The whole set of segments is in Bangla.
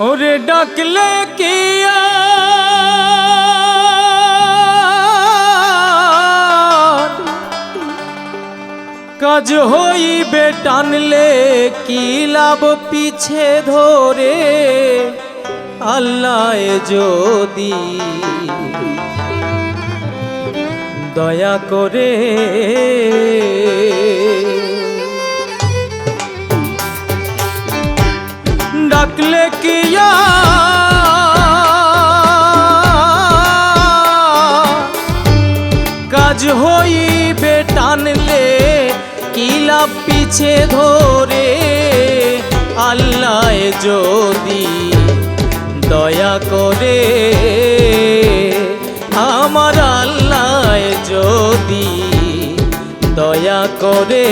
ওরে ডাকলে কি কাজ হইবে, টানলে কি লাভ পিছে ধরে। আল্লাহ যদি দয়া করে ডাকলে কি কাজ হইবে, টানলে কি লাভ পিছে ধরে। আল্লাহ যদি দয়া করে, আমার আল্লাহ যদি দয়া করে।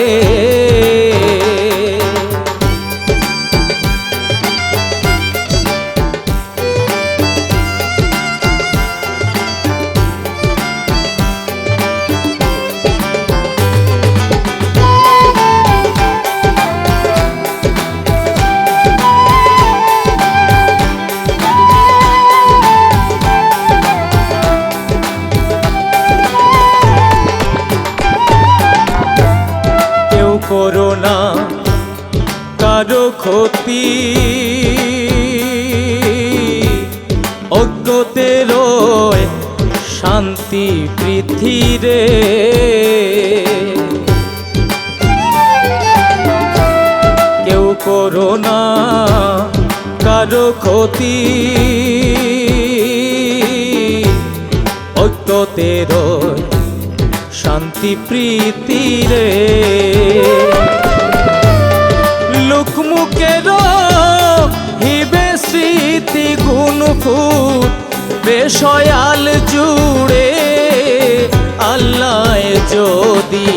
করো না কারো ক্ষতি, অজ্ঞদের শান্তি পৃথিবীরে। কেউ করো না কারো ক্ষতি, অজ্ঞদের শান্তি প্রীতিরে। লোকমুখের হিবে স্মৃতি গুণফুট বেশয়াল জুড়ে। আল্লাহ যদি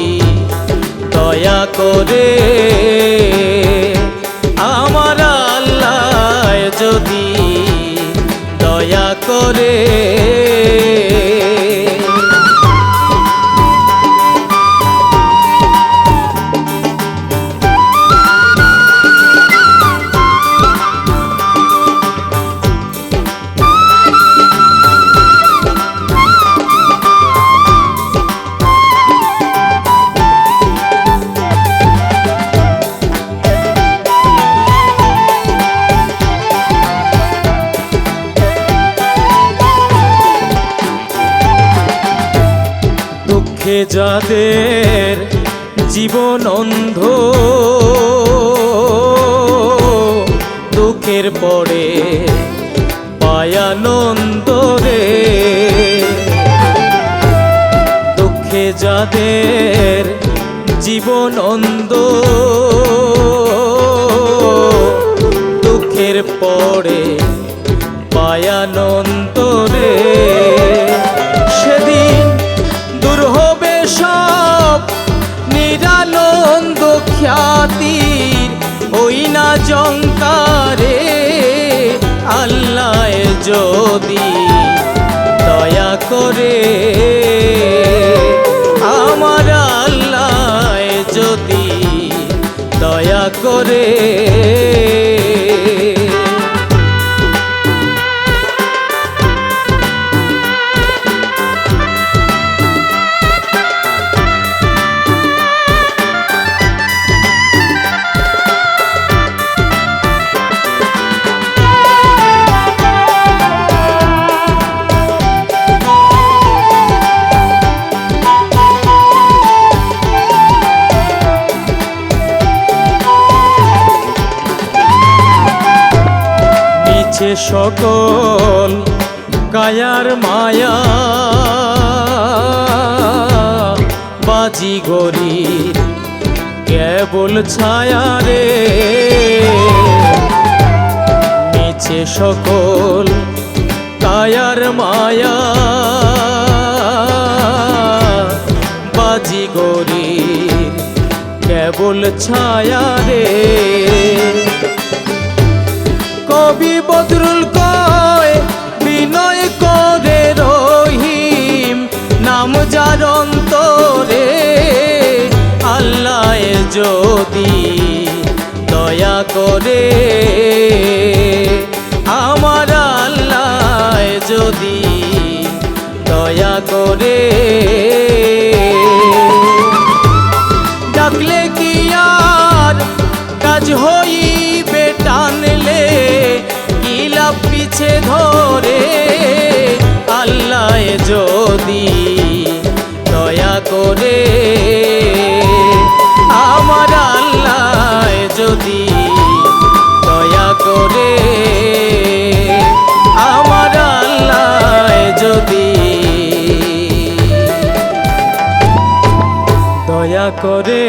দয়া করে, আমার আল্লাহ যদি দয়া করে। যাদের জীবন অন্ধ, দুঃখের পরে পায় আনন্দ রে। দুঃখে যাদের জীবন অন্ধ, দুঃখের পরে পায় আনন্দ রে। সেদিন দূর হবে সব নিরানন্দ খ্যাতির ওই না জঙ্কারে। আল্লাহ যদি দয়া করে, আমার আল্লাহ যদি দয়া করে। সকল কায়ার মায়া, বাজি গরির কেবল ছায়া রে। সে সকল কায়ার মায়া বাজিগরির কেবল ছায়া রে। কবি বদরুল কয় বিনয় করে রহিম নাম যার অন্তরে, আল্লাহ যদি দয়া করে, আমার আল্লাহ যদি দয়া করে, ডাকলে কি আর কাজ হইবে টানলে কি লাভ পিছে ধরে, আল্লাহ যদি দয়া করে, আমার আল্লাহ যদি দয়া করে, আমার আল্লাহ যদি দয়া করে।